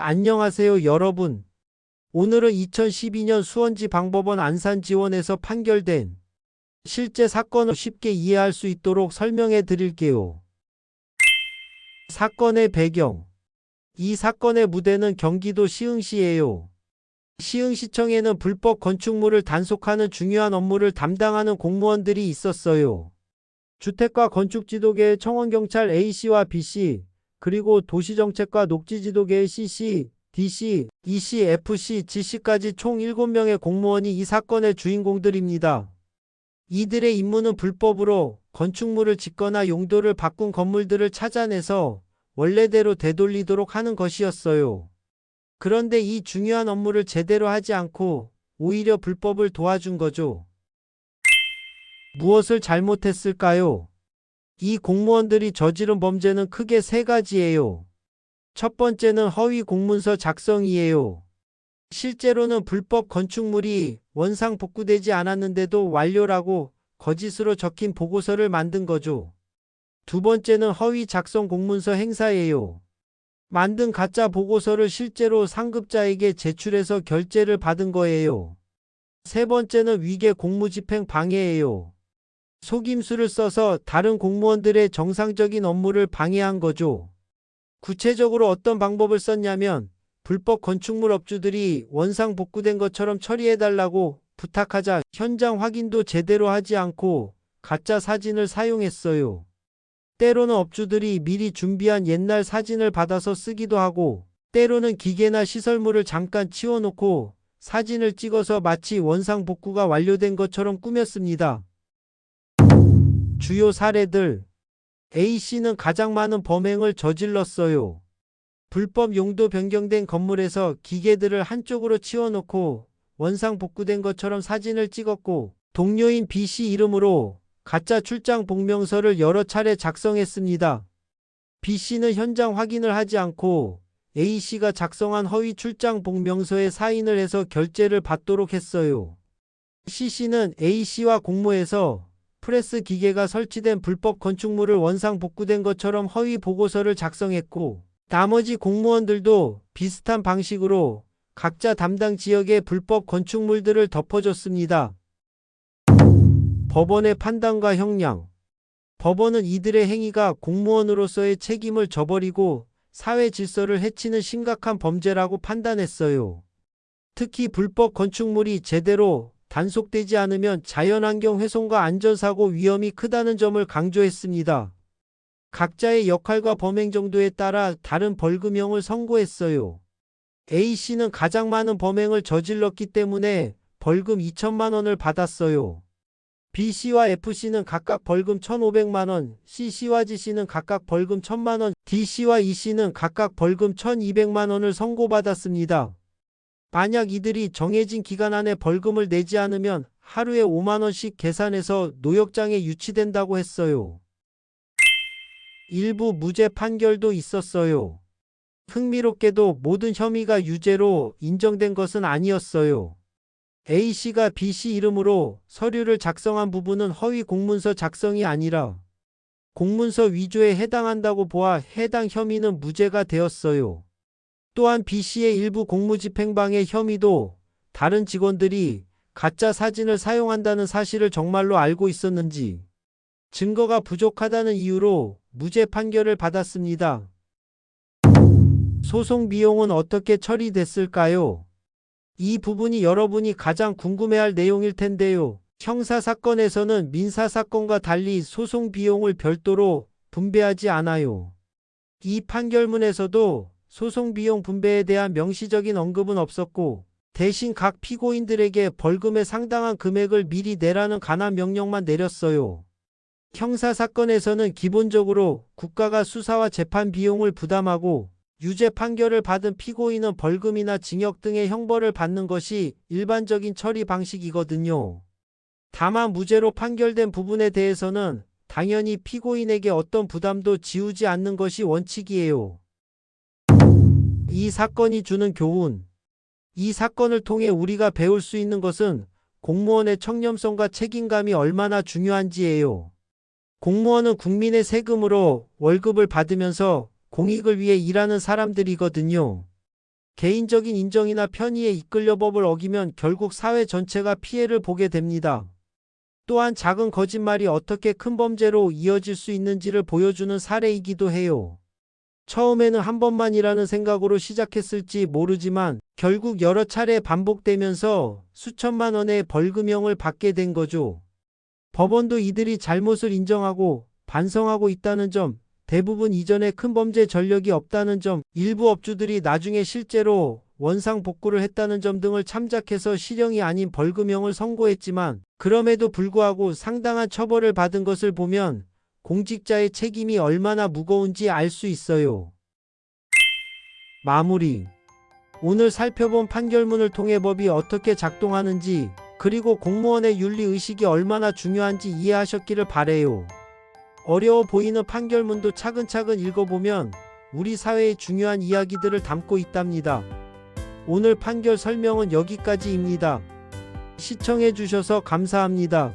안녕하세요, 여러분. 오늘은 2012년 수원지방법원 안산지원에서 판결된 실제 사건을 쉽게 이해할 수 있도록 설명해 드릴게요. 사건의 배경. 이 사건의 무대는 경기도 시흥시예요. 시흥시청에는 불법 건축물을 단속하는 중요한 업무를 담당하는 공무원들이 있었어요. 주택과 건축지도계의 청원경찰 A씨와 B씨, 그리고 도시정책과 녹지지도계의 C씨, D씨, E씨, F씨, G씨까지 총 7명의 공무원이 이 사건의 주인공들입니다. 이들의 임무는 불법으로 건축물을 짓거나 용도를 바꾼 건물들을 찾아내서 원래대로 되돌리도록 하는 것이었어요. 그런데 이 중요한 업무를 제대로 하지 않고 오히려 불법을 도와준 거죠. 무엇을 잘못했을까요? 이 공무원들이 저지른 범죄는 크게 세 가지예요. 첫 번째는 허위 공문서 작성이에요. 실제로는 불법 건축물이 원상 복구되지 않았는데도 완료라고 거짓으로 적힌 보고서를 만든 거죠. 두 번째는 허위 작성 공문서 행사예요. 만든 가짜 보고서를 실제로 상급자에게 제출해서 결제를 받은 거예요. 세 번째는 위계 공무집행 방해예요. 속임수를 써서 다른 공무원들의 정상적인 업무를 방해한 거죠. 구체적으로 어떤 방법을 썼냐면 불법 건축물 업주들이 원상 복구된 것처럼 처리해달라고 부탁하자 현장 확인도 제대로 하지 않고 가짜 사진을 사용했어요. 때로는 업주들이 미리 준비한 옛날 사진을 받아서 쓰기도 하고 때로는 기계나 시설물을 잠깐 치워놓고 사진을 찍어서 마치 원상 복구가 완료된 것처럼 꾸몄습니다. 주요 사례들. A씨는 가장 많은 범행을 저질렀어요. 불법 용도 변경된 건물에서 기계들을 한쪽으로 치워놓고 원상 복구된 것처럼 사진을 찍었고 동료인 B씨 이름으로 가짜 출장 복명서를 여러 차례 작성했습니다. B씨는 현장 확인을 하지 않고 A씨가 작성한 허위 출장 복명서에 사인을 해서 결제를 받도록 했어요. C씨는 A씨와 공모해서 프레스 기계가 설치된 불법 건축물을 원상 복구된 것처럼 허위 보고서를 작성했고 나머지 공무원들도 비슷한 방식으로 각자 담당 지역의 불법 건축물들을 덮어줬습니다. 법원의 판단과 형량. 법원은 이들의 행위가 공무원으로서의 책임을 저버리고 사회 질서를 해치는 심각한 범죄라고 판단했어요. 특히 불법 건축물이 제대로 단속되지 않으면 자연환경 훼손과 안전사고 위험이 크다는 점을 강조했습니다. 각자의 역할과 범행 정도에 따라 다른 벌금형을 선고했어요. A씨는 가장 많은 범행을 저질렀기 때문에 벌금 2천만 원을 받았어요. B씨와 F씨는 각각 벌금 1,500만 원, C씨와 G씨는 각각 벌금 1,000만 원, D씨와 E씨는 각각 벌금 1,200만 원을 선고받았습니다. 만약 이들이 정해진 기간 안에 벌금을 내지 않으면 하루에 5만 원씩 계산해서 노역장에 유치된다고 했어요. 일부 무죄 판결도 있었어요. 흥미롭게도 모든 혐의가 유죄로 인정된 것은 아니었어요. A씨가 B씨 이름으로 서류를 작성한 부분은 허위 공문서 작성이 아니라 공문서 위조에 해당한다고 보아 해당 혐의는 무죄가 되었어요. 또한 B씨의 일부 공무집행방해 혐의도 다른 직원들이 가짜 사진을 사용한다는 사실을 정말로 알고 있었는지 증거가 부족하다는 이유로 무죄 판결을 받았습니다. 소송 비용은 어떻게 처리됐을까요? 이 부분이 여러분이 가장 궁금해할 내용일 텐데요. 형사사건에서는 민사사건과 달리 소송 비용을 별도로 분배하지 않아요. 이 판결문에서도 소송 비용 분배에 대한 명시적인 언급은 없었고 대신 각 피고인들에게 벌금에 상당한 금액을 미리 내라는 간한 명령만 내렸어요. 형사사건에서는 기본적으로 국가가 수사와 재판 비용을 부담하고 유죄 판결을 받은 피고인은 벌금이나 징역 등의 형벌을 받는 것이 일반적인 처리 방식이거든요. 다만 무죄로 판결된 부분에 대해서는 당연히 피고인에게 어떤 부담도 지우지 않는 것이 원칙이에요. 이 사건이 주는 교훈. 이 사건을 통해 우리가 배울 수 있는 것은 공무원의 청렴성과 책임감이 얼마나 중요한지예요. 공무원은 국민의 세금으로 월급을 받으면서 공익을 위해 일하는 사람들이거든요. 개인적인 인정이나 편의에 이끌려 법을 어기면 결국 사회 전체가 피해를 보게 됩니다. 또한 작은 거짓말이 어떻게 큰 범죄로 이어질 수 있는지를 보여주는 사례이기도 해요. 처음에는 한 번만이라는 생각으로 시작했을지 모르지만 결국 여러 차례 반복되면서 수천만 원의 벌금형을 받게 된 거죠. 법원도 이들이 잘못을 인정하고 반성하고 있다는 점, 대부분 이전에 큰 범죄 전력이 없다는 점, 일부 업주들이 나중에 실제로 원상 복구를 했다는 점 등을 참작해서 실형이 아닌 벌금형을 선고했지만 그럼에도 불구하고 상당한 처벌을 받은 것을 보면 공직자의 책임이 얼마나 무거운지 알 수 있어요. 마무리. 오늘 살펴본 판결문을 통해 법이 어떻게 작동하는지 그리고 공무원의 윤리의식이 얼마나 중요한지 이해하셨기를 바래요. 어려워 보이는 판결문도 차근차근 읽어보면 우리 사회의 중요한 이야기들을 담고 있답니다. 오늘 판결 설명은 여기까지입니다. 시청해주셔서 감사합니다.